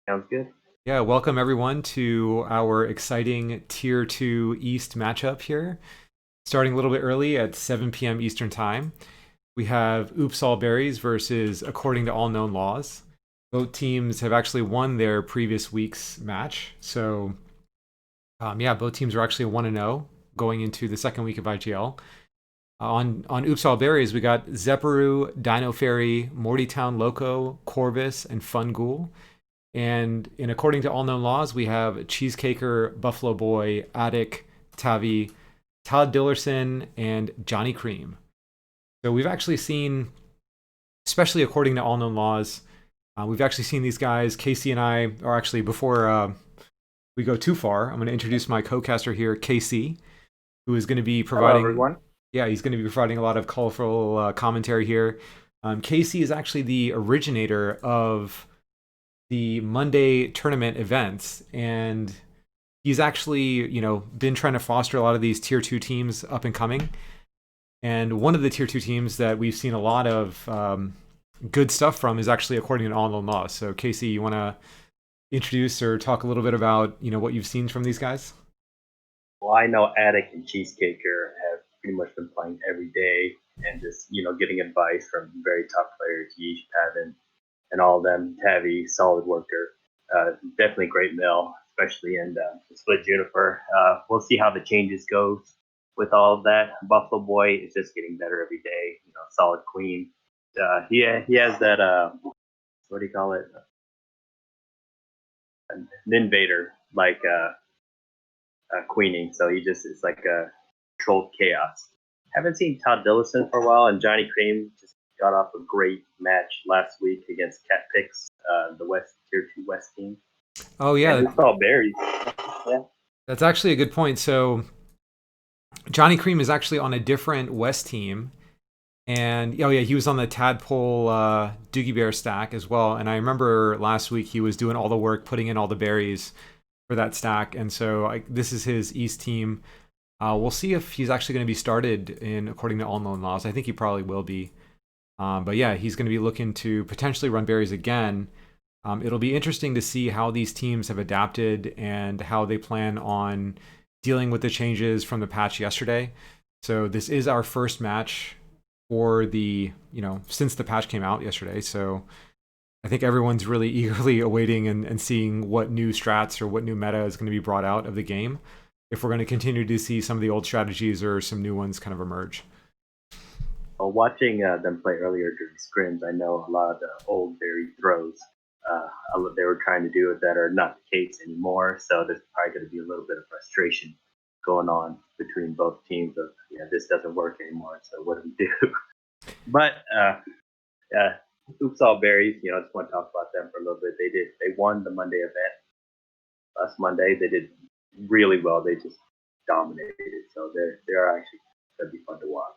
Sounds good. Yeah, welcome everyone to our exciting Tier 2 East matchup here. Starting a little bit early at 7 p.m. Eastern Time. We have Oops All Berries versus According to All Known Laws. Both teams have actually won their previous week's match. So, yeah, both teams are actually 1-0 going into the second week of IGL. On Oops All Berries, we got Xeperu, dinofairy, Mortytown Loco, Corvus, and Fun Ghoul. And in According to All Known Laws, we have cheesecakr, buffaloboy, attic, tavi, Todd Dillerson, and Johnny Cream. So we've actually seen, especially according to All Known Laws, we've actually seen these guys. Casey and I are actually, before we go too far, I'm going to introduce my co-caster here, Casey, who is going to be Hello, providing, everyone. yeah, he's going to be providing a lot of colorful commentary here. Casey is actually the originator of the Monday tournament events, and he's actually, been trying to foster a lot of these tier 2 teams up and coming. And one of the tier 2 teams that we've seen a lot of good stuff from is actually According to All Known Laws. So Casey, you want to introduce or talk a little bit about what you've seen from these guys? Well, I know Attic and Cheesecakr have pretty much been playing every day and just, getting advice from very top players, Yeesh, Pavin, and all of them. Tavi, solid worker. Definitely great mill, especially in the split Juniper. We'll see how the changes go with all of that. Buffalo Boy is just getting better every day. Solid queen. He has that, what do you call it? An invader, like queening. So he just is like a controlled chaos. Haven't seen Todd Dillerson for a while, and Johnny Cream just got off a great match last week against Cat Picks, the West Tier 2 West team. Oh And yeah, it's all berries. Yeah. that's actually a good point. So Johnny Cream is actually on a different West team. And oh yeah, he was on the Tadpole Doogie Bear stack as well. And I remember last week he was doing all the work, putting in all the berries for that stack. And so this is his East team. We'll see if he's actually going to be started in According to All Known Laws. I think he probably will be. But yeah, he's going to be looking to potentially run berries again. It'll be interesting to see how these teams have adapted and how they plan on dealing with the changes from the patch yesterday. So this is our first match for the, since the patch came out yesterday. So I think everyone's really eagerly awaiting and seeing what new strats or what new meta is going to be brought out of the game, if we're going to continue to see some of the old strategies or some new ones kind of emerge. Well, watching them play earlier during scrims, I know a lot of the old berry throws they were trying to do it that are not the case anymore. So there's probably going to be a little bit of frustration going on between both teams of, this doesn't work anymore. So what do we do? But Oops All Berries, I just want to talk about them for a little bit. They won the Monday event last Monday. They did really well. They just dominated. So they're actually going to be fun to watch.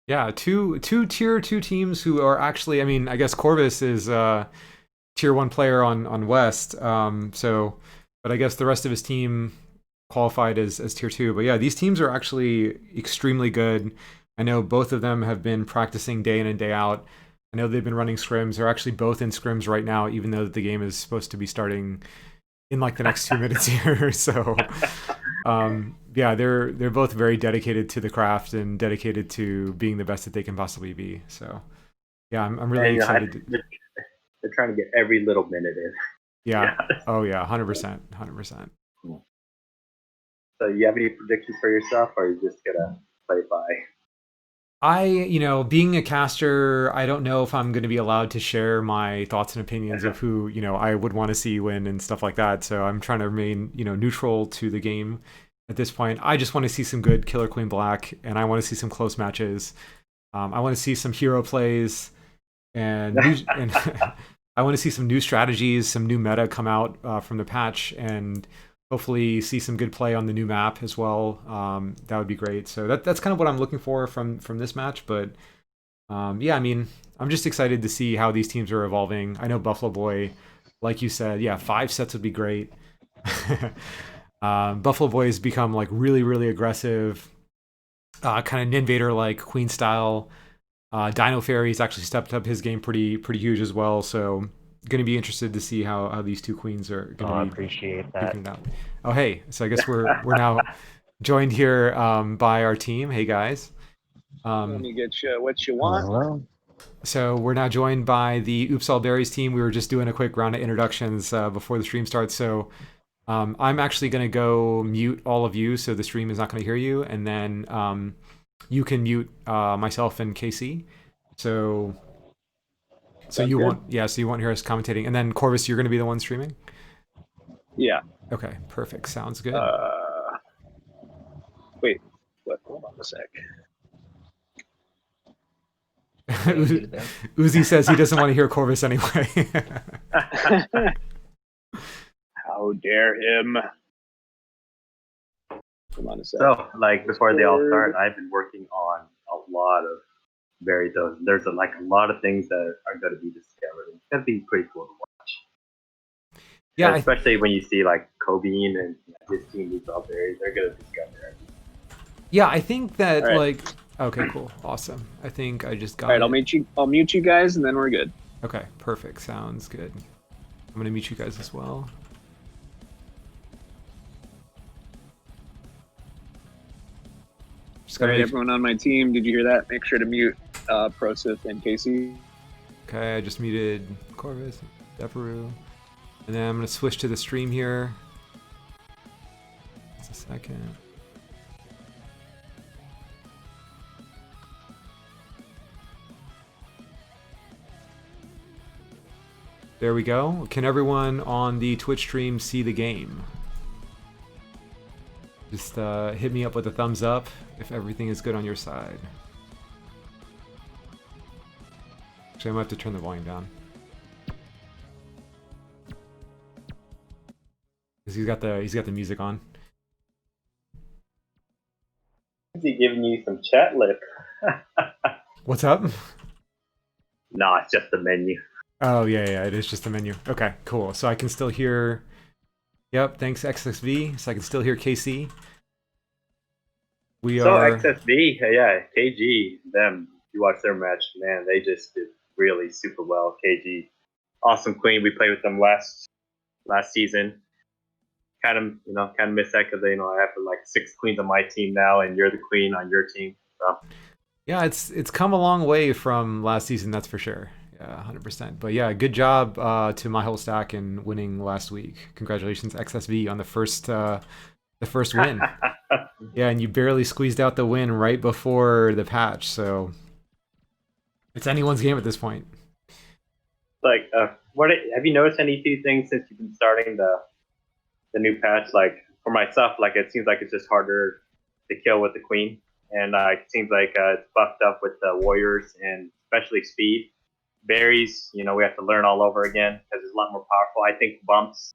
Yeah, two tier 2 teams who are actually, I mean, I guess Corvus is tier 1 player on West. But I guess the rest of his team qualified as tier 2. But yeah, these teams are actually extremely good. I know both of them have been practicing day in and day out. I know they've been running scrims. They're actually both in scrims right now, even though the game is supposed to be starting in like the next 2 minutes here. So yeah, they're both very dedicated to the craft and dedicated to being the best that they can possibly be. So yeah, I'm really And excited. they're trying to get every little minute in. Yeah. Yeah. Oh yeah, 100%, 100%. So you have any predictions for yourself, or are you just gonna play by? Being a caster, I don't know if I'm going to be allowed to share my thoughts and opinions of who, I would want to see win and stuff like that. So I'm trying to remain, neutral to the game at this point. I just want to see some good Killer Queen Black, and I want to see some close matches. I want to see some hero plays, and and I want to see some new strategies, some new meta come out from the patch, and hopefully see some good play on the new map as well. That would be great. So that's kind of what I'm looking for from this match. But yeah, I mean, I'm just excited to see how these teams are evolving. I know Buffalo Boy, like you said, yeah, 5 sets would be great. Buffalo Boy has become like really, really aggressive, kind of Ninvader like Queen style. Dino Fairy's actually stepped up his game pretty huge as well. So going to be interested to see how these two queens are Oh, going I to be appreciate that. duking it out. Oh, hey, so I guess we're now joined here by our team. Hey guys. Let me get you what you Hello, want. hello. So we're now joined by the Oops All Berries team. We were just doing a quick round of introductions before the stream starts. So I'm actually going to go mute all of you, so the stream is not going to hear you, and then you can mute myself and KC. So Sounds you good. won't hear us commentating, and then Corvus, you're going to be the one streaming. Yeah. Okay, perfect. Sounds good. Wait. What? Hold on a sec. Uzi says he doesn't want to hear Corvus anyway. How dare him? Hold on a sec. So, like, before they all start, I've been working on a lot of berry throws. There's a lot of things that are going to be discovered. It's going to be pretty cool to watch. Yeah, especially when you see like Kobean and his team Oops All Berries, they're going to discover it. Yeah, I think that All right. okay, cool, awesome. I think I just got. All right, I'll mute you guys, and then we're good. Okay, perfect. Sounds good. I'm gonna mute you guys as well. Just All gotta right, make... everyone on my team, did you hear that? Make sure to mute Prosive and Casey. Okay, I just muted Corvus, xeperu, and then I'm gonna switch to the stream here. Just a second. There we go. Can everyone on the Twitch stream see the game? Just hit me up with a thumbs up if everything is good on your side. Actually, I might have to turn the volume down. Because he's got the music on. Is he giving you some chat lip? What's up? No, it's just the menu. Oh, yeah, it is just the menu. Okay, cool. So I can still hear... Yep, thanks XSV. So I can still hear KC. XSV, yeah, KG, them, you watch their match, man, they just did really super well. KG, awesome queen. We played with them last season. Kind of miss that because I have like 6 queens on my team now, and you're the queen on your team. So yeah, it's come a long way from last season, that's for sure. Yeah, 100%. But yeah, good job to my whole stack in winning last week. Congratulations, XSV, on the first win. Yeah, and you barely squeezed out the win right before the patch, so it's anyone's game at this point. Like, have you noticed any few things since you've been starting the new patch? Like, for myself, like, it seems like it's just harder to kill with the queen, and it seems like it's buffed up with the warriors and especially speed. Berries, we have to learn all over again because it's a lot more powerful. I think bumps,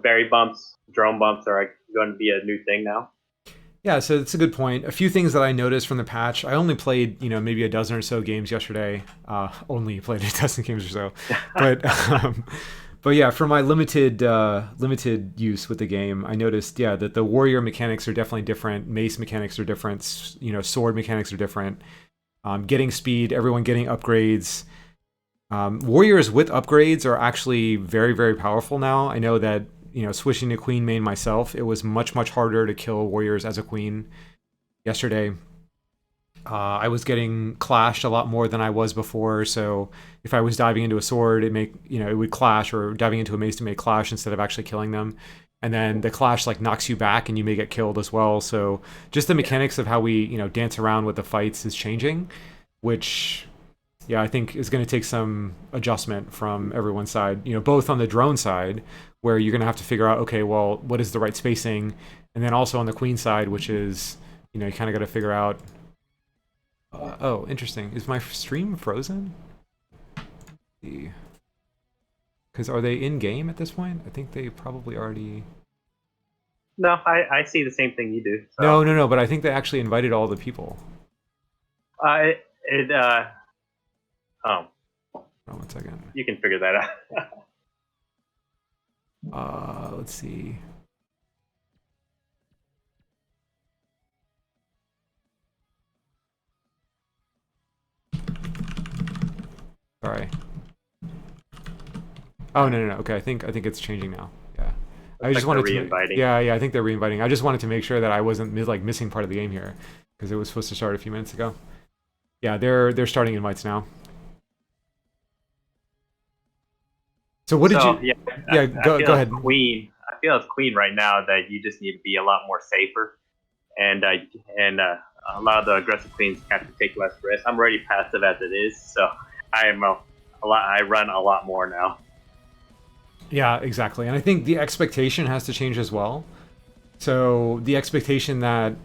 berry bumps, drone bumps are going to be a new thing now. Yeah, so that's a good point. A few things that I noticed from the patch. I only played, maybe a dozen or so games yesterday. Only played a dozen games or so, but yeah, for my limited use with the game, I noticed that the warrior mechanics are definitely different. Mace mechanics are different. Sword mechanics are different. Getting speed, everyone getting upgrades. Warriors with upgrades are actually very, very powerful now. I know that. Switching to queen main myself, it was much, much harder to kill warriors as a queen yesterday. I was getting clashed a lot more than I was before, so if I was diving into a sword, it would clash, or diving into a mace to make clash instead of actually killing them. And then the clash knocks you back and you may get killed as well. So just the mechanics of how we, dance around with the fights is changing, which I think is going to take some adjustment from everyone's side, both on the drone side, where you're going to have to figure out, okay, well, what is the right spacing? And then also on the queen side, which is, you kind of got to figure out, oh, interesting. Is my stream frozen? Because are they in game at this point? I think they probably already... No, I see the same thing you do. So. No, but I think they actually invited all the people. Oh, oh, 1 second. You can figure that out. Let's see. Sorry. Oh no. Okay, I think it's changing now. Yeah. I just like wanted they're to. reinviting. Yeah, I think they're reinviting. I just wanted to make sure that I wasn't like missing part of the game here because it was supposed to start a few minutes ago. Yeah, they're starting invites now. So what did So you? yeah, Yeah, I go feel ahead. as queen. I feel as queen right now that you just need to be a lot more safer, and a lot of the aggressive queens have to take less risks. I'm already passive as it is, so I am a lot. I run a lot more now. Yeah, exactly. And I think the expectation has to change as well. So the expectation that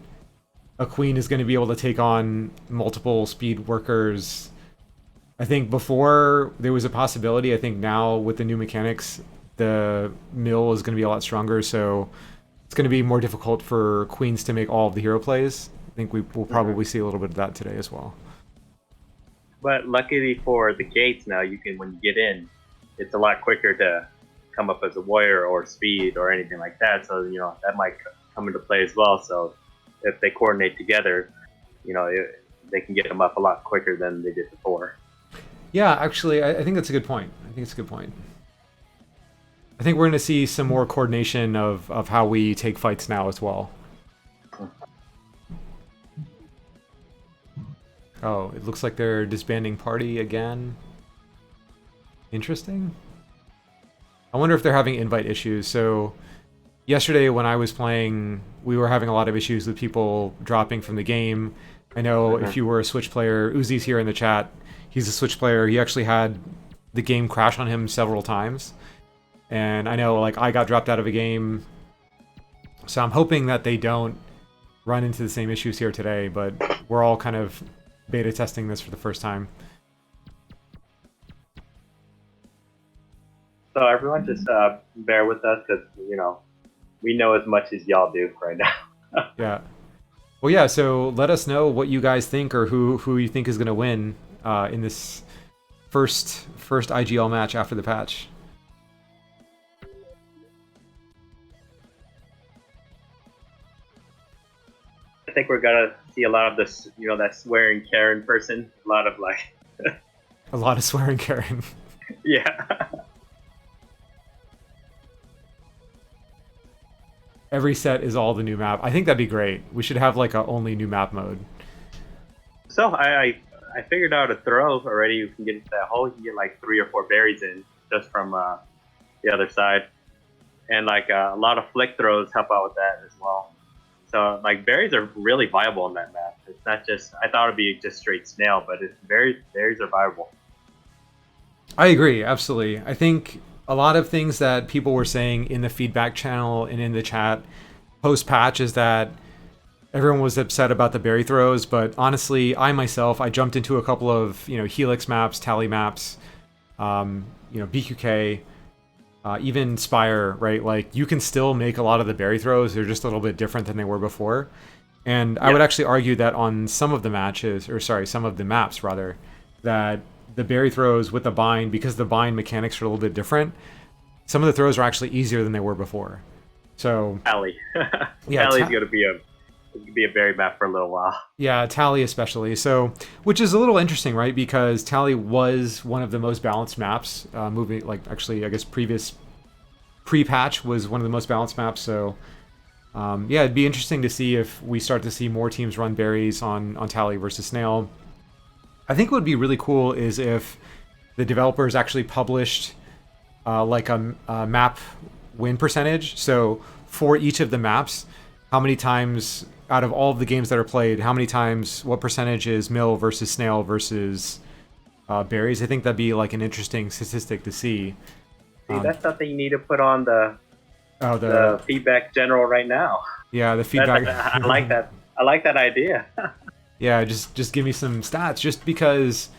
a queen is going to be able to take on multiple speed workers. I think before there was a possibility. I think now with the new mechanics, the mill is going to be a lot stronger. So it's going to be more difficult for queens to make all of the hero plays. I think we will probably see a little bit of that today as well. But luckily for the gates now, you can when you get in, it's a lot quicker to come up as a warrior or speed or anything like that. So that might come into play as well. So if they coordinate together, they can get them up a lot quicker than they did before. Yeah, actually, I think that's a good point. I think it's a good point. I think we're going to see some more coordination of how we take fights now as well. Oh, it looks like they're disbanding party again. Interesting. I wonder if they're having invite issues. So yesterday when I was playing, we were having a lot of issues with people dropping from the game. I know if you were a Switch player, Uzi's here in the chat. He's a Switch player. He actually had the game crash on him several times. And I know like I got dropped out of a game. So I'm hoping that they don't run into the same issues here today, but we're all kind of beta testing this for the first time. So everyone just bear with us because we know as much as y'all do right now. Yeah. Well, yeah. So let us know what you guys think or who you think is going to win in this first IGL match after the patch. I think we're gonna see a lot of this, that swearing Karen person. A lot of like, A lot of swearing, Karen. yeah. Every set is all the new map. I think that'd be great. We should have like a only new map mode. So I figured out a throw already. You can get into that hole. You can get like 3 or 4 berries in just from the other side, and like a lot of flick throws help out with that as well. So like berries are really viable in that map. It's not just I thought it'd be just straight snail, but berries are viable. I agree, absolutely. I think a lot of things that people were saying in the feedback channel and in the chat post patch is that everyone was upset about the berry throws, but honestly, I jumped into a couple of Helix maps, Tally maps, BQK, even Spire, right? Like you can still make a lot of the berry throws. They're just a little bit different than they were before. And I would actually argue that on some of the maps rather, that the berry throws with the bind, because the bind mechanics are a little bit different, some of the throws are actually easier than they were before. So Tally, yeah, Tally's gonna be a berry map for a little while. Yeah, Tally especially. So, which is a little interesting, right? Because Tally was one of the most balanced maps. Actually, I guess previous pre-patch was one of the most balanced maps. So, yeah, it'd be interesting to see if we start to see more teams run berries on Tally versus Snail. I think what would be really cool is if the developers actually published like a map win percentage. So for each of the maps, how many times out of all of the games that are played, how many times, what percentage is mill versus snail versus berries? I think that'd be like an interesting statistic to see. See, that's something you need to put on the feedback general right now. Yeah, the feedback. I like that. I like that idea. Yeah, just give me some stats, just because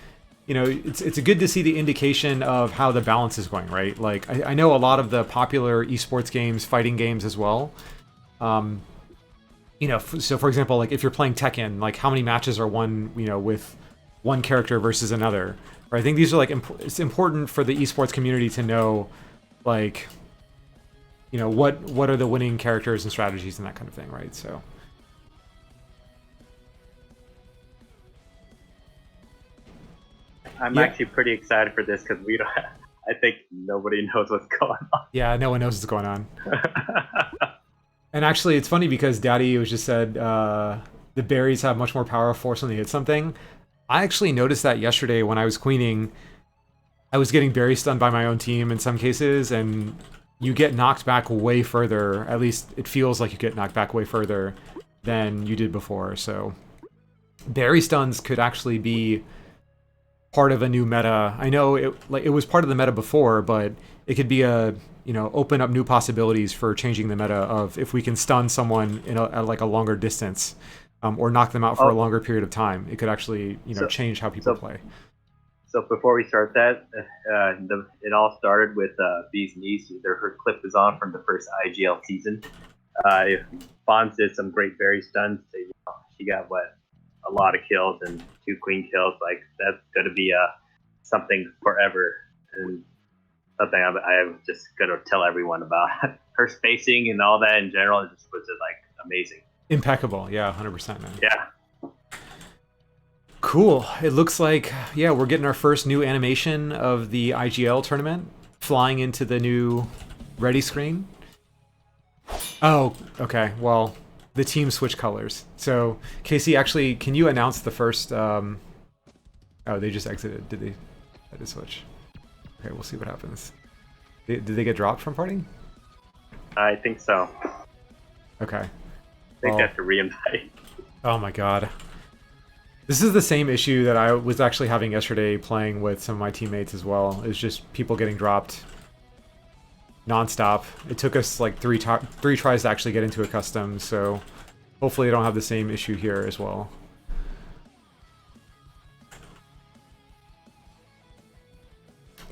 it's good to see the indication of how the balance is going, right? Like I know a lot of the popular esports games, fighting games as well. So for example, like if you're playing Tekken, like how many matches are won, with one character versus another? Right? I think these are like it's important for the esports community to know, like, what are the winning characters and strategies and that kind of thing, right? So. I'm actually pretty excited for this because I think nobody knows what's going Yeah, no one knows what's going on. on. And actually, it's funny because Daddy was just said the berries have much more power force when they hit something. I actually noticed that yesterday when I was queening. I was getting berry stunned by my own team in some cases, and you get knocked back way further. At least it feels like you get knocked back way further than you did before. So berry stuns could actually be part of a new meta. I know it was part of the meta before, but it could be open up new possibilities for changing the meta of if we can stun someone at like a longer distance, or knock them out for a longer period of time. It could actually change how people play. So before we start that, it all started with B's niece. Her clip was on from the first IGL season. Bonds did some great berry stuns. She got a lot of kills and 2 queen kills. Like that's gonna be something forever, and something I'm just gonna tell everyone about. Her spacing and all that in general was just like amazing, impeccable. Yeah, 100%, man. Yeah. Cool. It looks like, we're getting our first new animation of the IGL tournament, flying into the new ready screen. Oh, okay. Well, the team switch colors. So, Casey, actually, can you announce the first... Oh, they just exited. Did they? That is switch. Okay, we'll see what happens. Did they get dropped from party? I think so. Okay. I think they have to re-invite. Oh my god. This is the same issue that I was actually having yesterday playing with some of my teammates as well. It's just people getting dropped non-stop. It took us like three tries to actually get into a custom, so hopefully I don't have the same issue here as well.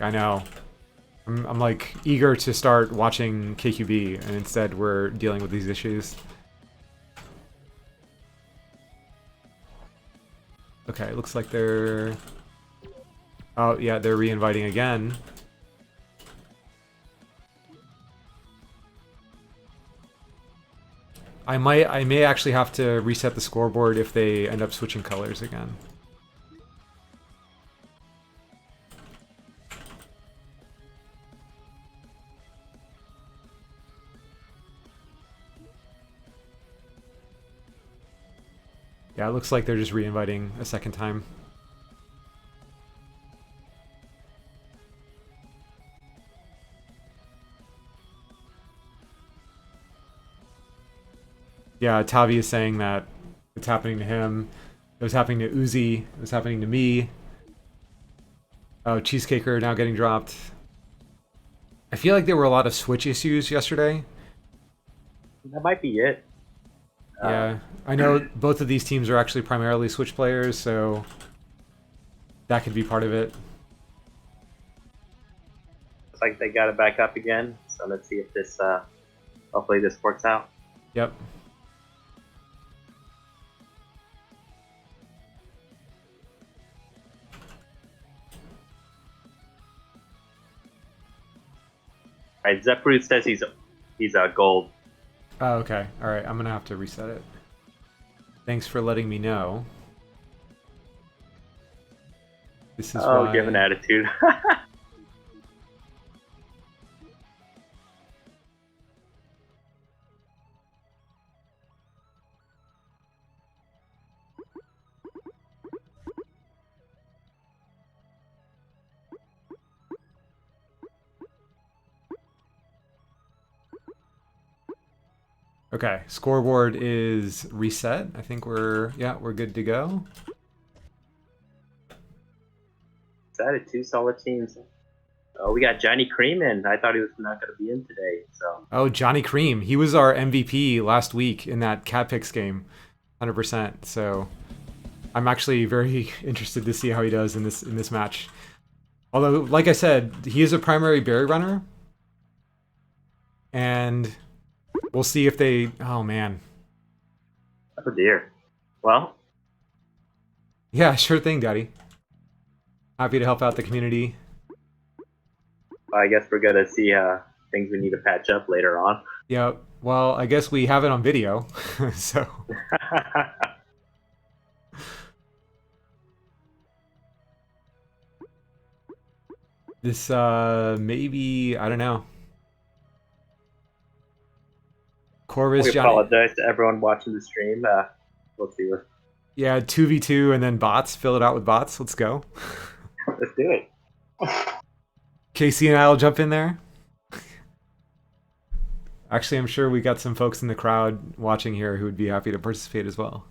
I know. I'm like eager to start watching KQB, and instead we're dealing with these issues. Okay, looks like they're... Oh, yeah, they're re-inviting again. I may actually have to reset the scoreboard if they end up switching colors again. Yeah, it looks like they're just re-inviting a second time. Yeah, Tavi is saying that it's happening to him. It was happening to Uzi. It was happening to me. Oh, cheesecakr now getting dropped. I feel like there were a lot of switch issues yesterday. That might be it. Yeah, I know both of these teams are actually primarily switch players, so that could be part of it. Looks like they got it back up again, so let's see if this, hopefully this works out. Yep. Alright, xeperu says he's gold. Oh, okay. Alright, I'm gonna have to reset it. Thanks for letting me know. This is why... give an attitude. Okay, scoreboard is reset. I think we're good to go. Excited, 2 solid teams. Oh, we got Johnny Cream in. I thought he was not going to be in today. So. Oh, Johnny Cream. He was our MVP last week in that cat picks game, 100%. So I'm actually very interested to see how he does in this match. Although, like I said, he is a primary berry runner, and we'll see if they... Oh, man. Oh, dear. Well. Yeah, sure thing, Daddy. Happy to help out the community. I guess we're going to see things we need to patch up later on. Yeah, well, I guess we have it on video, so... This maybe, I don't know. Corvus, We Jonny. apologize to everyone watching the stream. We'll see what. Yeah, 2v2 and then bots. Fill it out with bots. Let's go. Let's do it. Casey and I will jump in there. Actually, I'm sure we got some folks in the crowd watching here who would be happy to participate as well.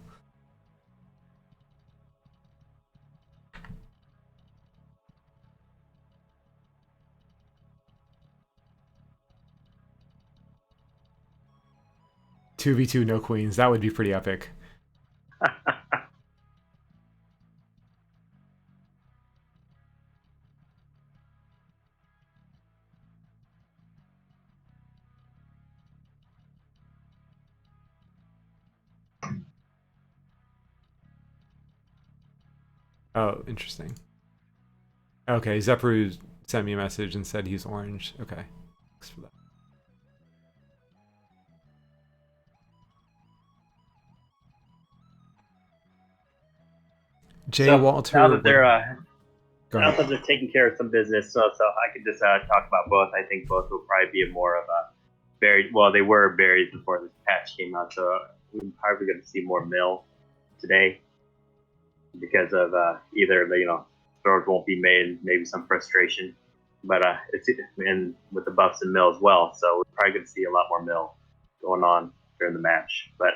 Two v two, no queens. That would be pretty epic. Oh, interesting. Okay, xeperu sent me a message and said he's orange. Okay, thanks for that. Jay So, Walter. Now that they're taking care of some business, so I could just talk about both. I think both will probably be more of a buried. Well, they were buried before this patch came out, so we're probably going to see more mill today because of either throws won't be made, maybe some frustration, but it's in with the buffs and mill as well. So we're probably going to see a lot more mill going on during the match, but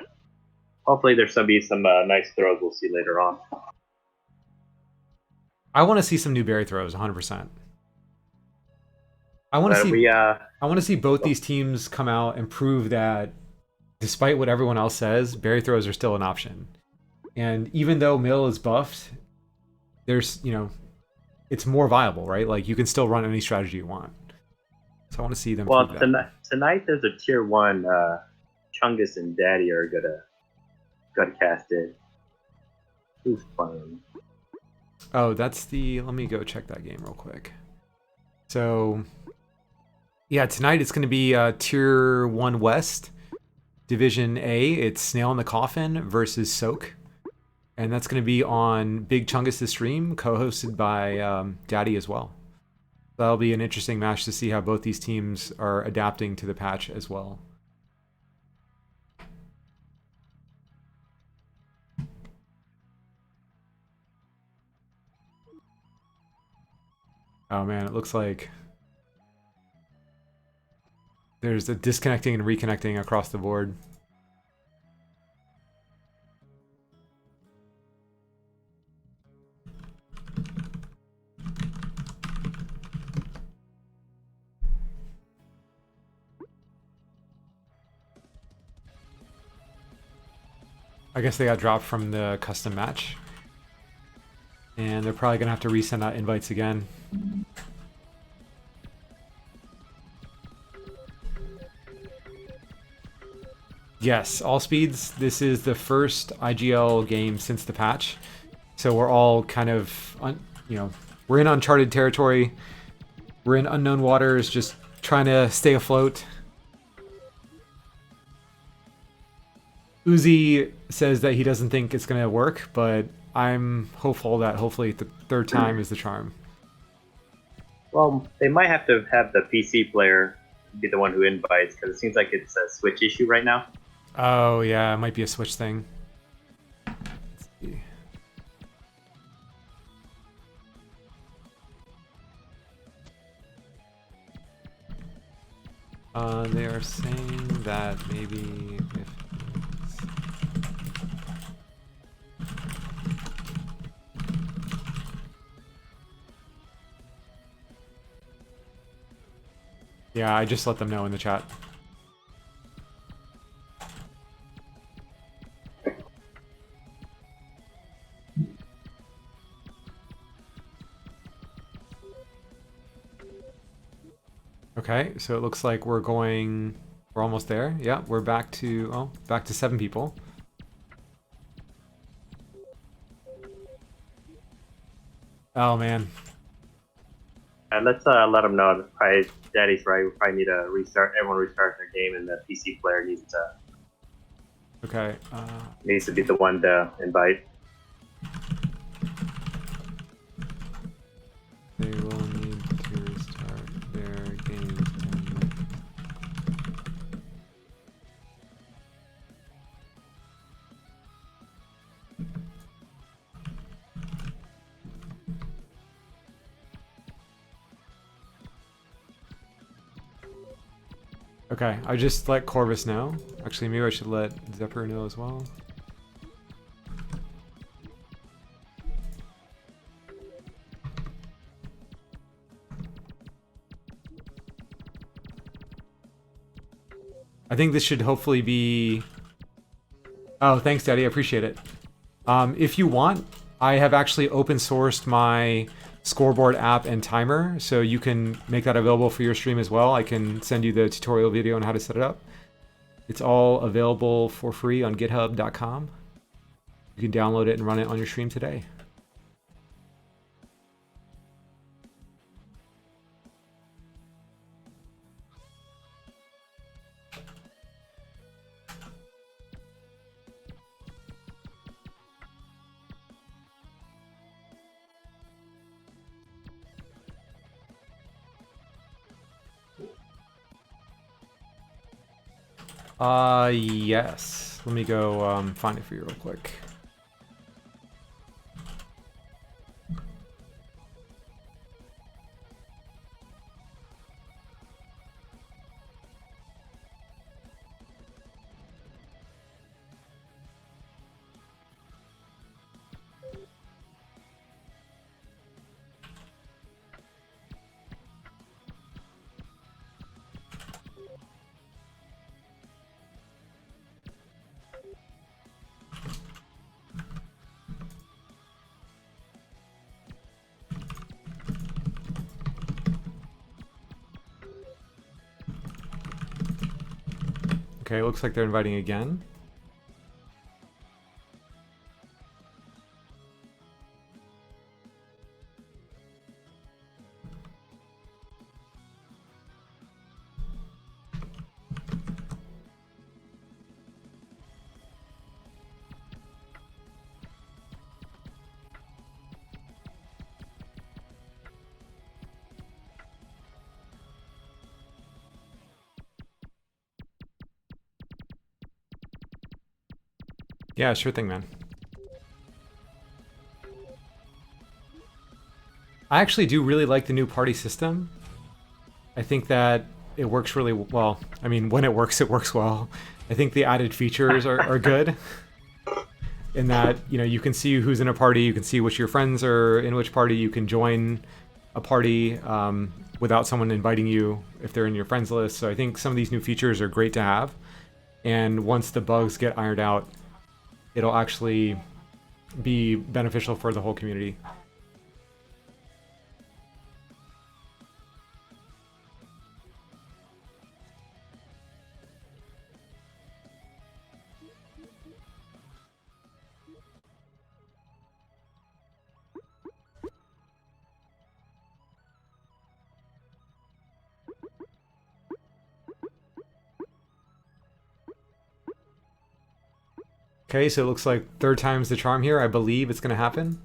hopefully there's going to be some nice throws we'll see later on. I want to see some new berry throws, 100%. I want to see both these teams come out and prove that, despite what everyone else says, berry throws are still an option. And even though mill is buffed, there's it's more viable, right? Like you can still run any strategy you want. So I want to see them. Well, tonight there's a tier 1. Chungus and Daddy are gonna cast it. Who's playing? Oh, that's the. Let me go check that game real quick. So, yeah, tonight it's going to be Tier 1 West, Division A. It's Snail in the Coffin versus Soak. And that's going to be on Big Chungus' stream, co-hosted by Daddy as well. That'll be an interesting match to see how both these teams are adapting to the patch as well. Oh man, it looks like there's a disconnecting and reconnecting across the board. I guess they got dropped from the custom match. And they're probably going to have to resend out invites again. Yes, all speeds. This is the first IGL game since the patch. So we're all kind of, we're in uncharted territory. We're in unknown waters, just trying to stay afloat. Uzi says that he doesn't think it's going to work, but I'm hopeful that hopefully the third time is the charm. Well, they might have to have the PC player be the one who invites, because it seems like it's a Switch issue right now. Oh, yeah, it might be a Switch thing. Let's see. They are saying that maybe if yeah, I just let them know in the chat. Okay, so it looks like we're almost there. Yeah, we're back to 7 people. Oh man. Let's let them know. Daddy's right. We probably need to restart. Everyone restart their game, and the PC player needs to be the one to invite. They will need to Okay, I just let Corvus know. Actually, maybe I should let xeperu know as well. I think this should hopefully be... Oh, thanks, Daddy. I appreciate it. If you want, I have actually open sourced my scoreboard app and timer, so you can make that available for your stream as well. I can send you the tutorial video on how to set it up. It's all available for free on github.com. You can download it and run it on your stream today. Yes. Let me go find it for you real quick. Okay, looks like they're inviting again. Yeah, sure thing, man. I actually do really like the new party system. I think that it works really well. I mean, when it works well. I think the added features are good. In that, you know, you can see who's in a party, you can see which your friends are in which party, you can join a party without someone inviting you if they're in your friends list. So I think some of these new features are great to have. And once the bugs get ironed out, it'll actually be beneficial for the whole community. Okay, so it looks like third time's the charm here. I believe it's going to happen.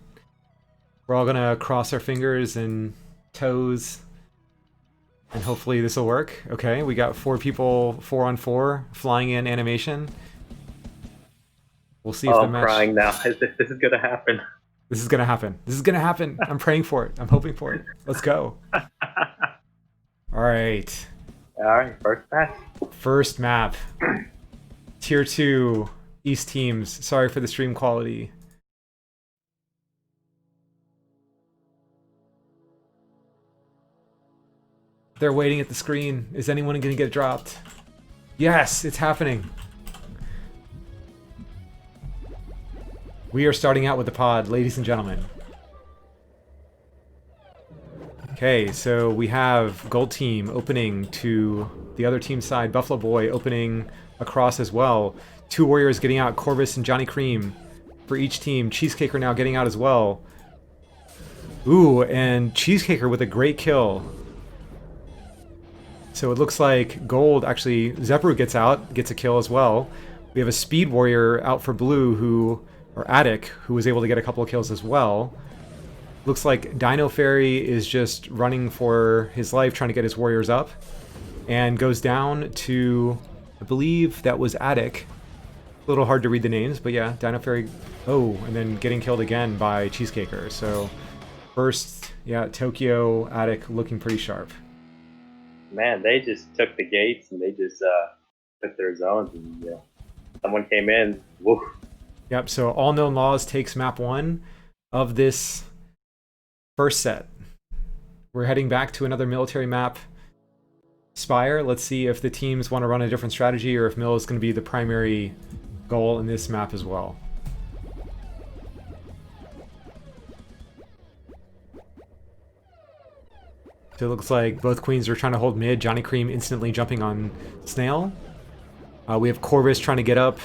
We're all going to cross our fingers and toes, and hopefully this will work. Okay, we got 4 people, 4 on 4, flying in animation. We'll see if the match... I'm crying now. This is going to happen. This is going to happen. This is going to happen. I'm praying for it. I'm hoping for it. Let's go. All right. All right, first match. First map. Tier 2. East teams. Sorry for the stream quality. They're waiting at the screen. Is anyone going to get dropped? Yes, it's happening. We are starting out with the pod, ladies and gentlemen. Okay, so we have Gold Team opening to the other team side. Buffaloboy opening across as well. 2 warriors getting out, Corvus and Johnny Cream for each team. Cheesecakr now getting out as well. Ooh, and Cheesecakr with a great kill. So it looks like gold, actually, xeperu gets out, gets a kill as well. We have a speed warrior out for blue, or Attic, who was able to get a couple of kills as well. Looks like dinofairy is just running for his life, trying to get his warriors up. And goes down to, I believe that was Attic. A little hard to read the names, but yeah, dinofairy. Oh, and then getting killed again by Cheesecakr. So first, yeah, Tokyo, Attic looking pretty sharp. Man, they just took the gates and they just took their zones, and someone came in. Woof. Yep, so All Known Laws takes map 1 of this first set. We're heading back to another military map, Spire. Let's see if the teams want to run a different strategy or if Mill is going to be the primary goal in this map as well. So it looks like both queens are trying to hold mid. Jonny Cream instantly jumping on Snail. We have Corvus trying to get up,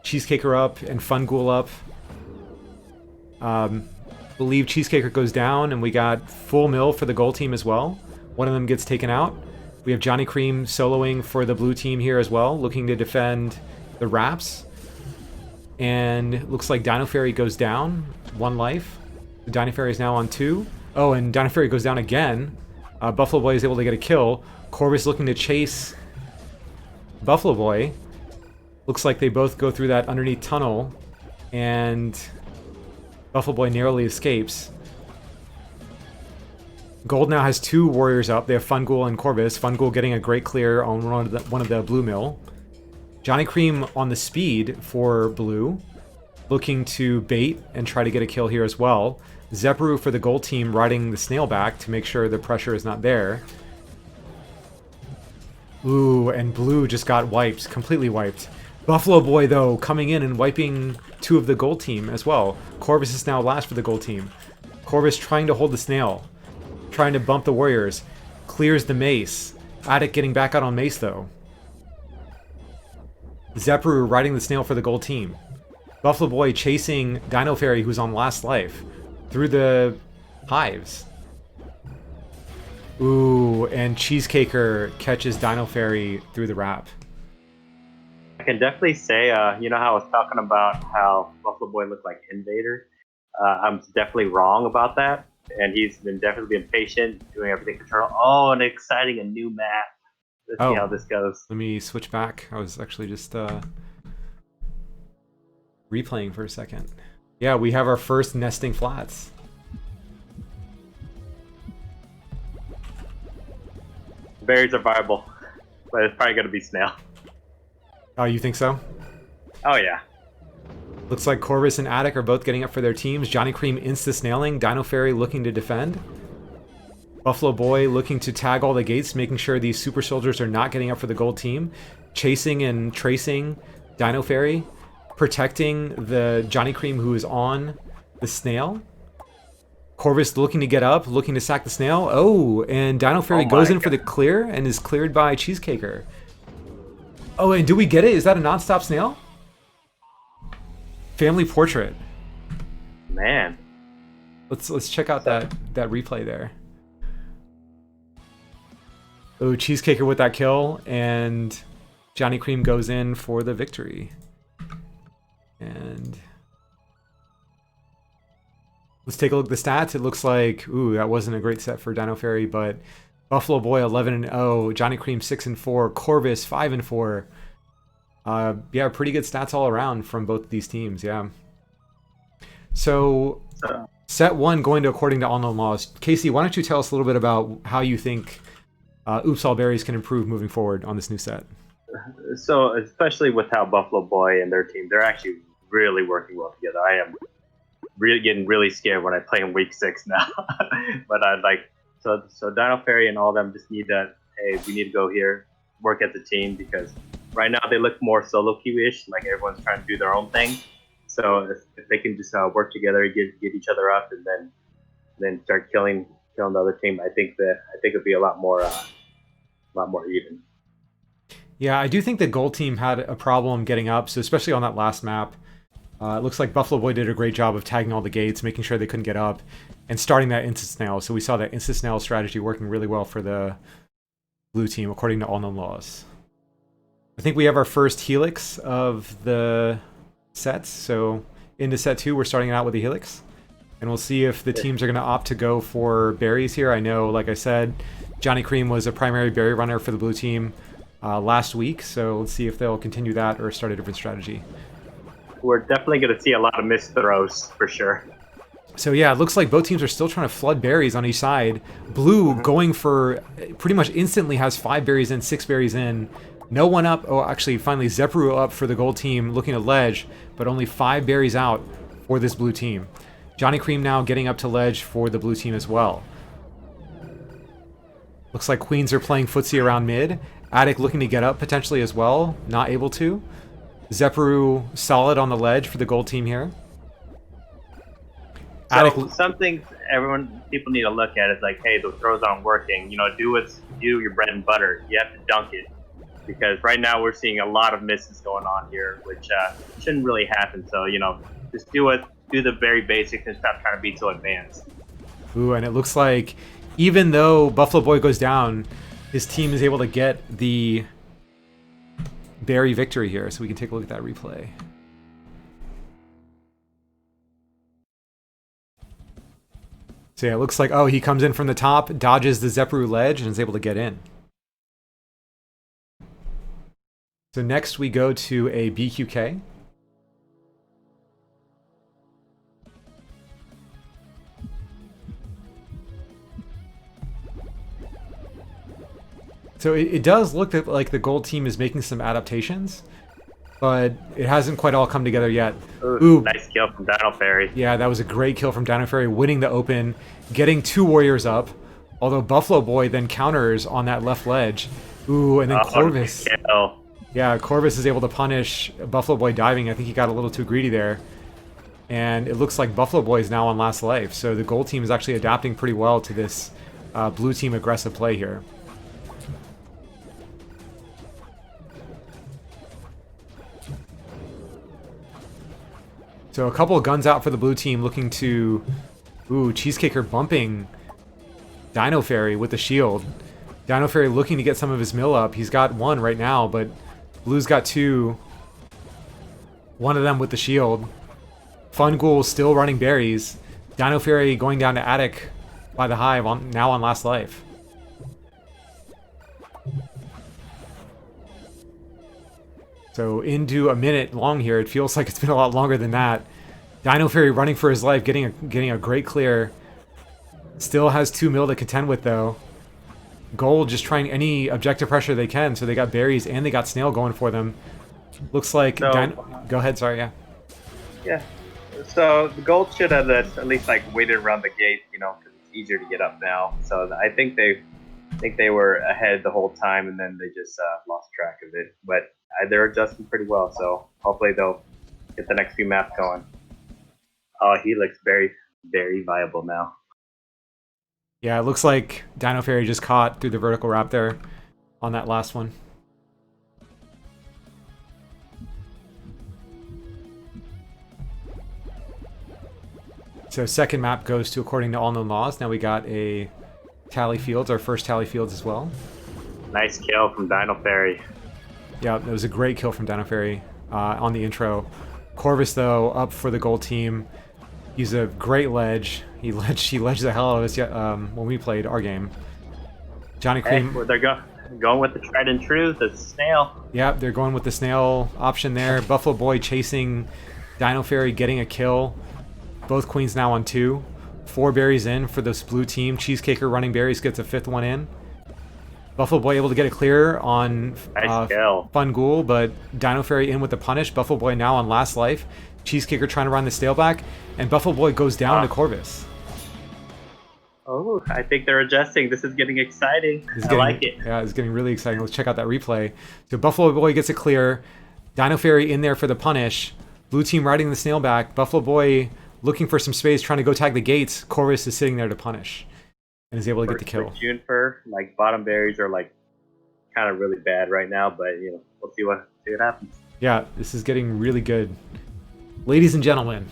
cheesecakr up, and Fun Ghoul up. Believe cheesecakr goes down, and we got full mill for the gold team as well. One of them gets taken out. We have Jonny Cream soloing for the blue team here as well, looking to defend the wraps. And looks like dinofairy goes down, 1 life. The dinofairy is now on 2. Oh, and dinofairy goes down again. buffaloboy is able to get a kill. Corvus looking to chase buffaloboy. Looks like they both go through that underneath tunnel, and buffaloboy narrowly escapes. Gold now has 2 warriors up. They have Fun Ghoul and Corvus. Fun Ghoul getting a great clear on one of the blue mill. Jonny Cream on the speed for blue, looking to bait and try to get a kill here as well. xeperu for the gold team riding the snail back to make sure the pressure is not there. Ooh, and blue just got wiped, completely wiped. buffaloboy, though, coming in and wiping 2 of the gold team as well. Corvus is now last for the gold team. Corvus trying to hold the snail, trying to bump the warriors. Clears the mace. Attic getting back out on mace, though. xeperu riding the snail for the gold team. buffaloboy chasing dinofairy, who's on last life, through the hives. Ooh, and cheesecakr catches dinofairy through the wrap. I can definitely say, you know how I was talking about how buffaloboy looked like Invader? I'm definitely wrong about that, and he's definitely been patient, doing everything control. Oh, and exciting, a new map. Let's see how this goes. Let me switch back. I was actually just replaying for a second. Yeah, we have our first nesting flats. Berries are viable, but it's probably going to be snail. Oh, you think so? Oh, yeah. Looks like Corvus and Attic are both getting up for their teams. Jonny Cream insta-snailing. dinofairy looking to defend. buffaloboy looking to tag all the gates, making sure these super soldiers are not getting up for the gold team. Chasing and tracing dinofairy. Protecting the Jonny Cream who is on the snail. Corvus looking to get up, looking to sack the snail. Oh, and dinofairy goes in for the clear and is cleared by cheesecakr. Oh, and do we get it? Is that a non-stop snail? Family portrait. Man. Let's check out that replay there. Oh, cheesecakr with that kill, and Jonny Cream goes in for the victory. And let's take a look at the stats. It looks like, ooh, that wasn't a great set for dinofairy, but buffaloboy 11-0, Jonny Cream 6-4, Corvus 5-4. Yeah, pretty good stats all around from both of these teams. Yeah. So set 1 going to according to All Known Laws. Casey, why don't you tell us a little bit about how you think Oops All Berries can improve moving forward on this new set? So, especially with how buffaloboy and their team, they're actually really working well together. I am really getting really scared when I play in week 6 now. But I'd like, so dinofairy and all of them just need that, hey, we need to go here, work as a team, because right now they look more solo queue-ish, like everyone's trying to do their own thing. So if they can just work together, get each other up, and then start killing the other team, I think it'd be a lot more even. Yeah, I do think the gold team had a problem getting up, so especially on that last map. It looks like buffaloboy did a great job of tagging all the gates, making sure they couldn't get up, and starting that insta-snail. So we saw that insta-snail strategy working really well for the blue team, according to All Known Laws. I think we have our first helix of the sets. So into set 2, we're starting out with the helix. And we'll see if the teams are going to opt to go for berries here. I know, like I said, Jonny Cream was a primary berry runner for the blue team last week. So let's see if they'll continue that or start a different strategy. We're definitely going to see a lot of missed throws for sure. So yeah, it looks like both teams are still trying to flood berries on each side. Blue going for pretty much instantly has 5 berries in, 6 berries in. No one up. Oh, actually, finally xeperu up for the gold team looking at ledge, but only 5 berries out for this blue team. Jonny Cream now getting up to ledge for the blue team as well. Looks like queens are playing footsie around mid. Attic looking to get up potentially as well. Not able to. xeperu solid on the ledge for the gold team here. So something people need to look at is like, hey, the throws aren't working. You know, do your bread and butter. You have to dunk it, because right now we're seeing a lot of misses going on here, which shouldn't really happen. So you know, just do the very basics and stop trying to be so advanced. Ooh, and it looks like even though buffaloboy goes down, his team is able to get the berry victory here. So we can take a look at that replay. So yeah, it looks like, oh, he comes in from the top, dodges the xeperu ledge, and is able to get in. So next we go to a BQK. So it does look like the gold team is making some adaptations, but it hasn't quite all come together yet. Ooh, nice kill from dinofairy. Yeah, that was a great kill from dinofairy, winning the open, getting 2 warriors up. Although buffaloboy then counters on that left ledge. Ooh, and then corvus. Yeah, corvus is able to punish buffaloboy diving. I think he got a little too greedy there. And it looks like buffaloboy is now on last life. So the gold team is actually adapting pretty well to this blue team aggressive play here. So a couple of guns out for the blue team looking to... Ooh, cheesecakr bumping dinofairy with the shield. Dinofairy looking to get some of his mill up. He's got 1 right now, but blue's got 2. One of them with the shield. Fun Ghoul still running berries. Dinofairy going down to attic by the hive, now on last life. So into a minute long here. It feels like it's been a lot longer than that. dinofairy running for his life, getting a great clear. Still has 2 mil to contend with though. Ghoul just trying any objective pressure they can. So they got berries and they got snail going for them. Looks like... So, go ahead, sorry, yeah. Yeah. So the gold should have at least like waited around the gate, you know, because it's easier to get up now. So I think they were ahead the whole time, and then they just lost track of it. But they're adjusting pretty well, so hopefully they'll get the next few maps going. Oh, he looks very, very viable now. Yeah, it looks like dinofairy just caught through the vertical wrap there on that last one. So second map goes to According to All Known Laws. Now we got a tally fields, our first tally fields as well. Nice kill from dinofairy. Yeah, that was a great kill from dinofairy on the intro. Corvus, though, up for the gold team. He's a great ledge. He ledged the hell out of us when we played our game. Jonny Cream. Hey, they're going with the tried and true, the snail. Yeah, they're going with the snail option there. buffaloboy chasing dinofairy, getting a kill. Both queens now on 2. 4 berries in for this blue team. Cheesecakr running berries gets a 5th one in. buffaloboy able to get it clear on Fun Ghoul, but dinofairy in with the punish. buffaloboy now on last life. Cheesecakr trying to run the snail back, and buffaloboy goes down to corvus. Oh, I think they're adjusting. This is getting exciting. I like it. Yeah, it's getting really exciting. Let's check out that replay. So buffaloboy gets it clear. dinofairy in there for the punish. Blue team riding the snail back. buffaloboy looking for some space, trying to go tag the gates. Corvus is sitting there to punish, and is able to get the kill. Juniper, like bottom berries are like kind of really bad right now, but you know, we'll see what happens. Yeah, this is getting really good. Ladies and gentlemen,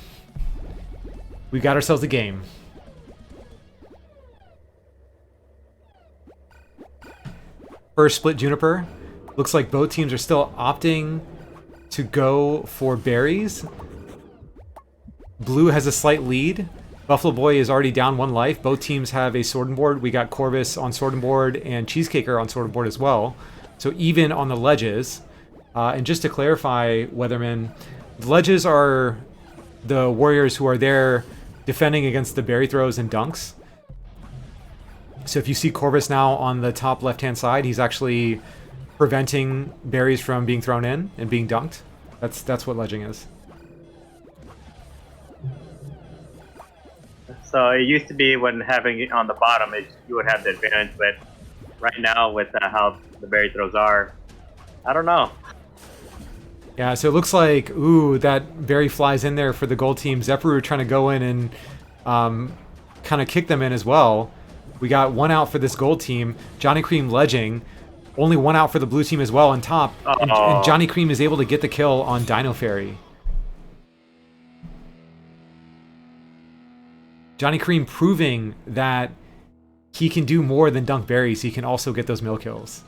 we got ourselves a game. First split Juniper. Looks like both teams are still opting to go for berries. Blue has a slight lead. buffaloboy is already down 1 life. Both teams have a sword and board. We got Corvus on sword and board and cheesecakr on sword and board as well. So even on the ledges. And just to clarify, Weatherman, the ledges are the warriors who are there defending against the berry throws and dunks. So if you see Corvus now on the top left-hand side, he's actually preventing berries from being thrown in and being dunked. That's what ledging is. So it used to be when having it on the bottom, you would have the advantage, but right now with how the berry throws are, I don't know. Yeah, so it looks like, ooh, that berry flies in there for the gold team. xeperu trying to go in and kind of kick them in as well. We got one out for this gold team. Johnny Cream ledging. Only one out for the blue team as well on top. And Johnny Cream is able to get the kill on dinofairy. Johnny Cream proving that he can do more than dunk berries. He can also get those mill kills.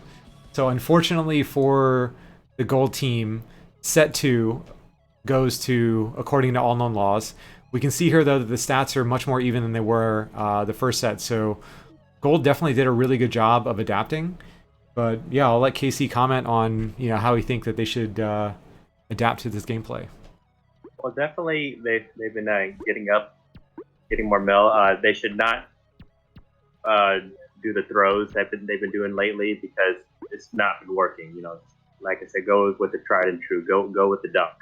So unfortunately for the gold team, set 2 goes to according to all known laws. We can see here though that the stats are much more even than they were the first set. So gold definitely did a really good job of adapting. But yeah, I'll let KC comment on how he thinks that they should adapt to this gameplay. Well, definitely they've been getting more mill. They should not do the throws that they've been doing lately because it's not been working. Like I said, go with the tried and true. Go with the dunk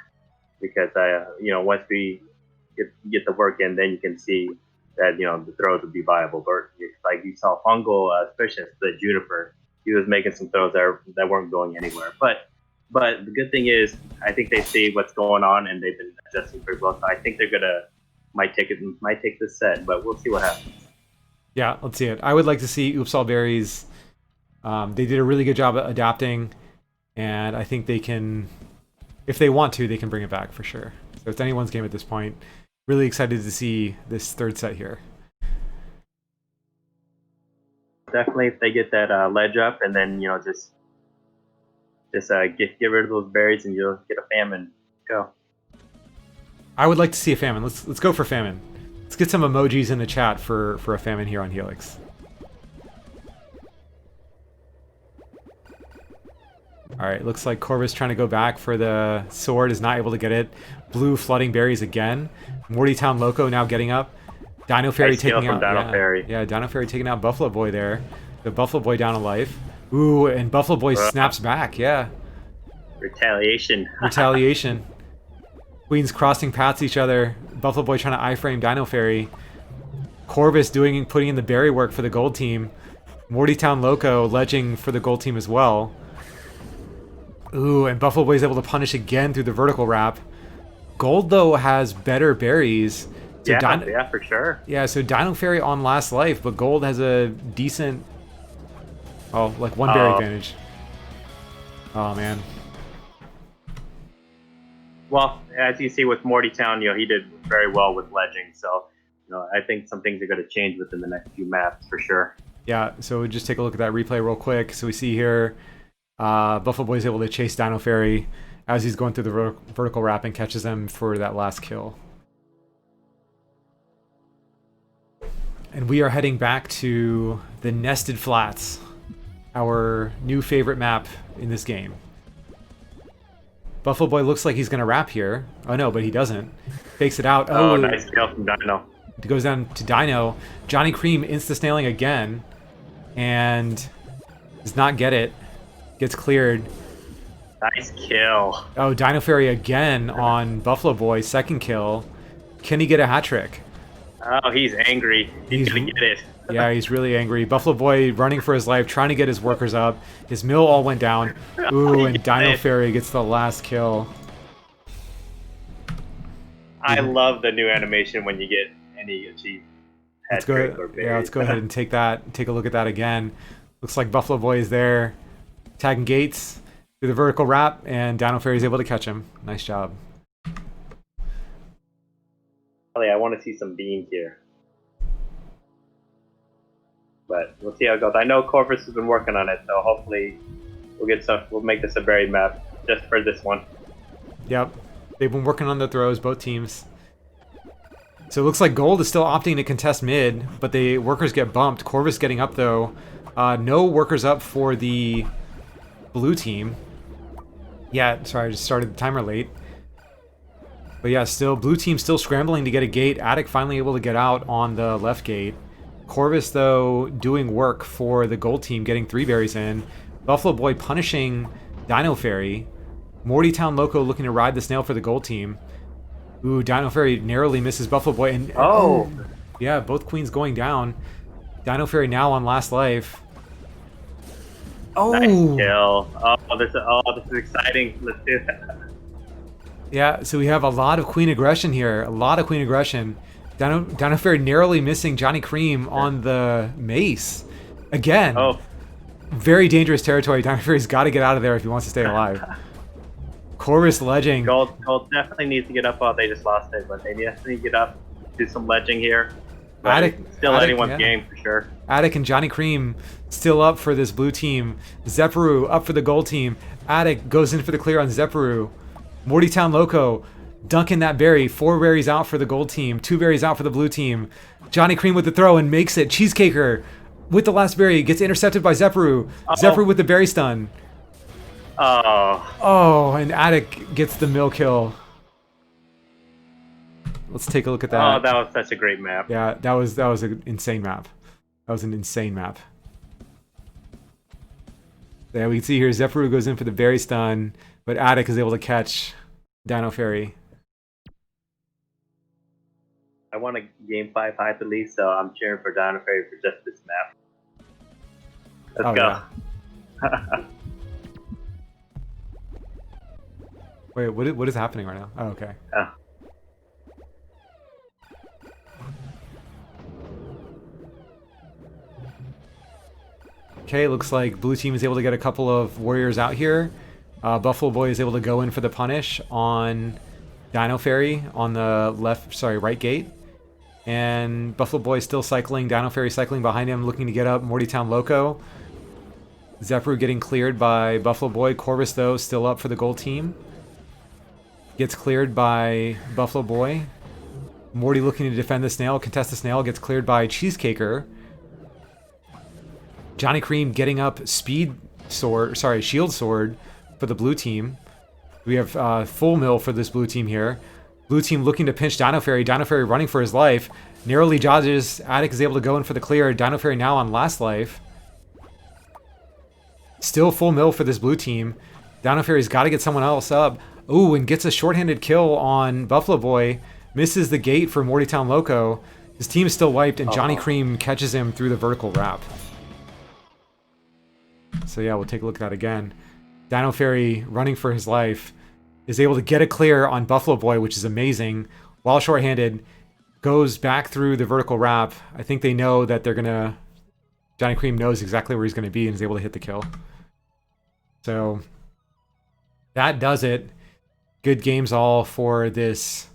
because once we get the work in, then you can see that the throws would be viable. But like you saw Fungal, especially the Juniper, he was making some throws that weren't going anywhere. But the good thing is, I think they see what's going on and they've been adjusting pretty well. So I think they're gonna might take this set, but we'll see what happens. Yeah, let's see it. I would like to see Oops All Berries. They did a really good job at adapting, and I think they can, if they want to, they can bring it back for sure. So it's anyone's game at this point. Really excited to see this third set here. Definitely, if they get that ledge up, and then just get rid of those berries, and you'll get a famine. Go. I would like to see a famine. Let's go for famine. Let's get some emojis in the chat for a famine here on Helix. All right, looks like Corvus trying to go back for the sword, is not able to get it. Blue flooding berries again. Mortytown Loco now getting up. Dinofairy Nice taking out. Dinofairy. Yeah, Dinofairy taking out Buffaloboy there. The Buffaloboy down to life. Ooh, and Buffaloboy snaps back. Yeah. Retaliation. Retaliation. Queens crossing paths each other. Buffaloboy trying to iframe Dinofairy. Corvus putting in the berry work for the gold team. Mortytown Loco ledging for the gold team as well. Ooh, and Buffaloboy is able to punish again through the vertical wrap. Gold, though, has better berries. So yeah, for sure. Yeah, so Dinofairy on last life, but Gold has a decent... Oh, like one berry advantage. Oh, man. Well, as you see with Mortytown, he did very well with ledging. So, I think some things are going to change within the next few maps for sure. Yeah, so we'll just take a look at that replay real quick. So we see here, Buffaloboy is able to chase Dinofairy as he's going through the vertical wrap and catches him for that last kill. And we are heading back to the Nested Flats, our new favorite map in this game. Buffaloboy looks like he's going to wrap here. Oh no, but he doesn't. Fakes it out. Oh, nice kill from Dino. It goes down to Dino. Johnny Cream insta-snailing again. And does not get it. Gets cleared. Nice kill. Oh, Dinofairy again on Buffaloboy. Second kill. Can he get a hat trick? Oh, he's angry. He's going to get it. Yeah, he's really angry. Buffaloboy running for his life, trying to get his workers up. His mill all went down. Ooh, and Dinofairy gets the last kill. I love the new animation when you get any achieved hat trick or berry. Yeah, let's go ahead and take a look at that again. Looks like Buffaloboy is there, tagging Gates through the vertical wrap, and Dinofairy is able to catch him. Nice job. I want to see some beams here. But we'll see how it goes. I know Corvus has been working on it, so hopefully we'll make this a berry map just for this one. Yep. They've been working on the throws, both teams. So it looks like Gold is still opting to contest mid, but the workers get bumped. Corvus getting up, though. No workers up for the blue team. Yeah, sorry, I just started the timer late. But yeah, still blue team still scrambling to get a gate. Attic finally able to get out on the left gate. Corvus though doing work for the gold team, getting 3 berries in. buffaloboy punishing dinofairy. Mortytown Loco looking to ride the snail for the gold team. Ooh, dinofairy narrowly misses buffaloboy, and yeah, both queens going down. dinofairy now on last life. Oh, nice kill. This is exciting. Let's do that. Yeah, so we have a lot of queen aggression here. A lot of queen aggression. dinofairy narrowly missing Johnny Cream on the mace. Again. Oh. Very dangerous territory. dinofairy's got to get out of there if he wants to stay alive. Corvus ledging. Gold definitely needs to get up. They just lost it, but they definitely need to get up, do some ledging here. Attic, anyone's game for sure. Attic and Johnny Cream still up for this blue team. xeperu up for the gold team. Attic goes in for the clear on xeperu. Mortytown Loco dunking that berry. 4 berries out for the gold team. 2 berries out for the blue team. Johnny Cream with the throw and makes it. cheesecakr with the last berry gets intercepted by xeperu. xeperu with the berry stun. Oh, and Attic gets the mill kill. Let's take a look at that. Oh, that was such a great map. Yeah, that was an insane map. That was an insane map. Yeah, we can see here xeperu goes in for the berry stun, but Attic is able to catch dinofairy. I want a game 5 hype at least, so I'm cheering for dinofairy for just this map. Let's go. Yeah. Wait, what is happening right now? Oh, okay. Oh. Okay, looks like blue team is able to get a couple of warriors out here. buffaloboy is able to go in for the punish on dinofairy on the right gate. And buffaloboy still cycling, dinofairy cycling behind him, looking to get up. Mortytown Loco. xeperu getting cleared by buffaloboy. Corvus, though, still up for the gold team. Gets cleared by buffaloboy. Morty looking to defend the snail, contest the snail, gets cleared by cheesecakr. Johnny Cream getting up shield sword for the blue team. We have full mill for this blue team here. Blue team looking to pinch dinofairy. dinofairy running for his life. Narrowly dodges. Attic is able to go in for the clear. dinofairy now on last life. Still full mill for this blue team. dinofairy's got to get someone else up. Ooh, and gets a shorthanded kill on buffaloboy. Misses the gate for Mortytown Loco. His team is still wiped, and Johnny Cream catches him through the vertical wrap. So yeah, we'll take a look at that again. dinofairy running for his life is able to get a clear on buffaloboy, which is amazing. While shorthanded, goes back through the vertical wrap. I think they know that they're gonna... Johnny Cream knows exactly where he's gonna be and is able to hit the kill. So that does it. Good games all for this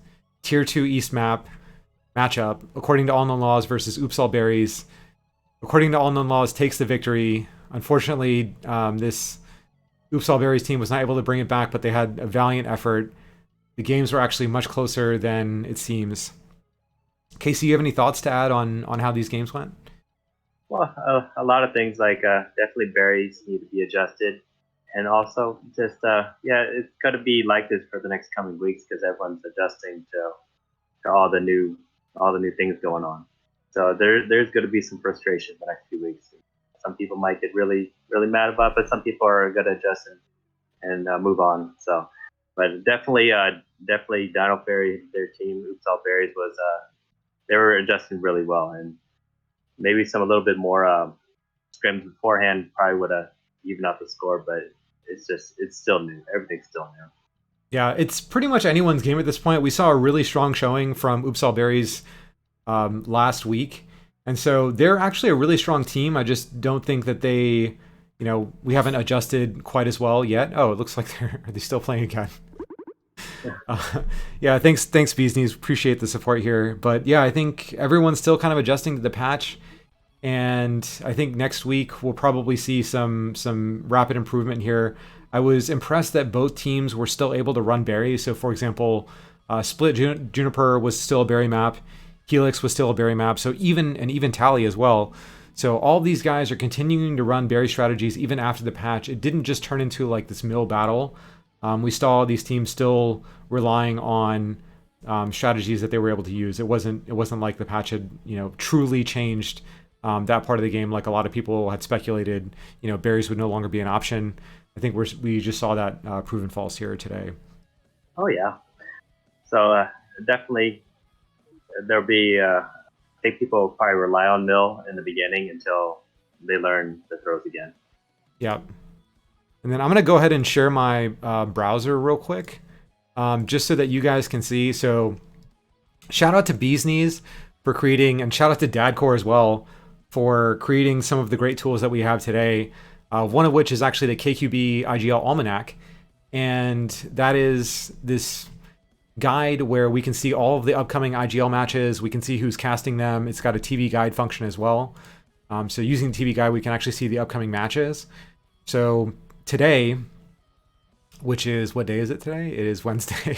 Tier 2 East matchup. According to All Known Laws versus Oops All Berries. According to All Known Laws takes the victory. Unfortunately, this Oops All Berries team was not able to bring it back, but they had a valiant effort. The games were actually much closer than it seems. Casey, you have any thoughts to add on how these games went? Well, a lot of things, like definitely berries need to be adjusted. And also, just it's got to be like this for the next coming weeks because everyone's adjusting to all the new things going on. So there's going to be some frustration the next few weeks. Some people might get really mad about it, but some people are going to adjust and move on. So, but definitely dinofairy, their team, Oops All Berries, was they were adjusting really well, and maybe a little bit more scrims beforehand probably would have evened out the score, but it's still new. Everything's still new. Yeah, it's pretty much anyone's game at this point. We saw a really strong showing from Oops All Berries last week. And so they're actually a really strong team. I just don't think that they, we haven't adjusted quite as well yet. Oh, it looks like are they still playing again? Yeah, thanks Bees Knees. Appreciate the support here. But yeah, I think everyone's still kind of adjusting to the patch. And I think next week we'll probably see some rapid improvement here. I was impressed that both teams were still able to run berries. So for example, Split Juniper was still a berry map. Helix was still a berry map. So even Tally as well. So all these guys are continuing to run berry strategies even after the patch. It didn't just turn into like this mill battle. We saw these teams still relying on strategies that they were able to use. It wasn't like the patch had truly changed that part of the game, like a lot of people had speculated. Berries would no longer be an option. I think we just saw that proven false here today. Oh yeah. So definitely there'll be. I think people will probably rely on mill in the beginning until they learn the throws again. Yep. And then I'm gonna go ahead and share my browser real quick, just so that you guys can see. So shout out to Bees Knees for creating, and shout out to Dadcore as well for creating some of the great tools that we have today. One of which is actually the KQB IGL Almanac. And that is this guide where we can see all of the upcoming IGL matches. We can see who's casting them. It's got a TV guide function as well. So using the TV guide, we can actually see the upcoming matches. So today, which is, what day is it today? It is Wednesday.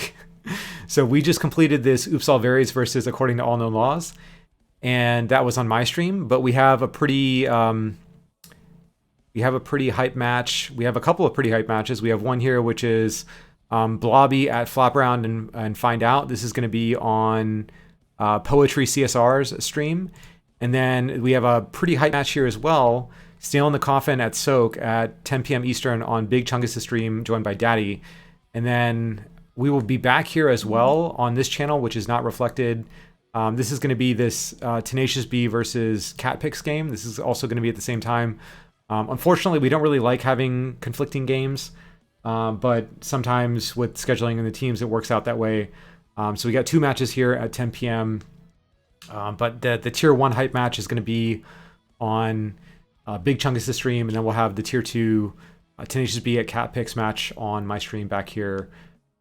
So we just completed this Oops All Varies versus According to All Known Laws. And that was on my stream. But we have a pretty... We have a pretty hype match. We have a couple of pretty hype matches. We have one here, which is Blobby at Flop Round and Find Out. This is going to be on Poetry CSR's stream. And then we have a pretty hype match here as well. Steel in the Coffin at Soak at 10 p.m. Eastern on Big Chungus' stream, joined by Daddy. And then we will be back here as well on this channel, which is not reflected. This is going to be this Tenacious Bee versus Cat Picks game. This is also going to be at the same time. Unfortunately, we don't really like having conflicting games, but sometimes with scheduling in the teams, it works out that way. So we got two matches here at 10 p.m. But the Tier 1 hype match is going to be on Big Chungus' stream, and then we'll have the Tier 2 Tenacious Bee at Cat Picks match on my stream back here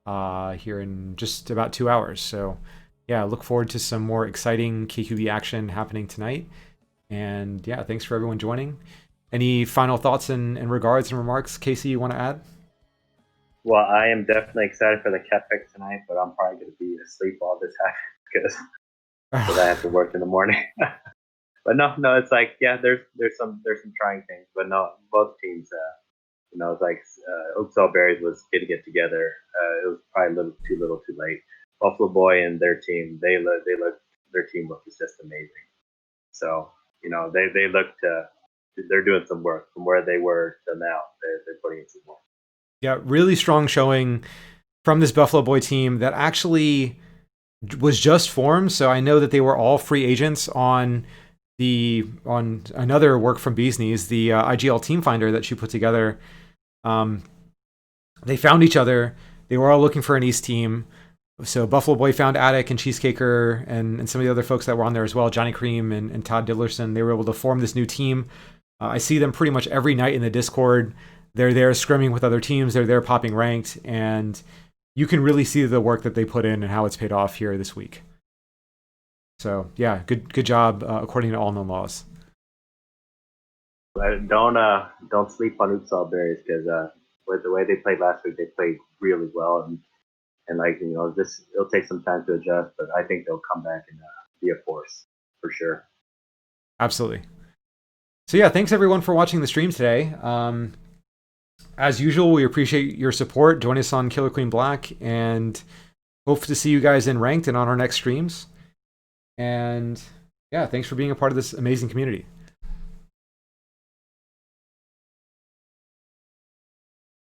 in just about 2 hours. So yeah, look forward to some more exciting KQB action happening tonight. And yeah, thanks for everyone joining. Any final thoughts and regards and remarks, Casey, you want to add? Well, I am definitely excited for the cat pick tonight, but I'm probably going to be asleep all this time because I have to work in the morning. But no, it's like, yeah, there's some trying things, but no, both teams, it's like Oops All Berries was getting it together. It was probably a little too late. Buffaloboy and their team, their team looked just amazing. So they looked. They're doing some work from where they were to now. They're putting in some work. Yeah, really strong showing from this Buffaloboy team that actually was just formed. So I know that they were all free agents on another work from Bees Knees, the IGL Team Finder that she put together. They found each other. They were all looking for an East team. So Buffaloboy found Attic and cheesecakr and some of the other folks that were on there as well, Johnny Cream and Todd Dillerson. They were able to form this new team. I see them pretty much every night in the Discord. They're there scrimming with other teams. They're there popping ranked. And you can really see the work that they put in and how it's paid off here this week. So, yeah, good job according to all known laws. Don't sleep on Oops All Berries because with the way they played last week, they played really well. And it'll take some time to adjust, but I think they'll come back and be a force for sure. Absolutely. So yeah, thanks everyone for watching the stream today. As usual, we appreciate your support. Join us on Killer Queen Black, and hope to see you guys in ranked and on our next streams. And yeah, thanks for being a part of this amazing community.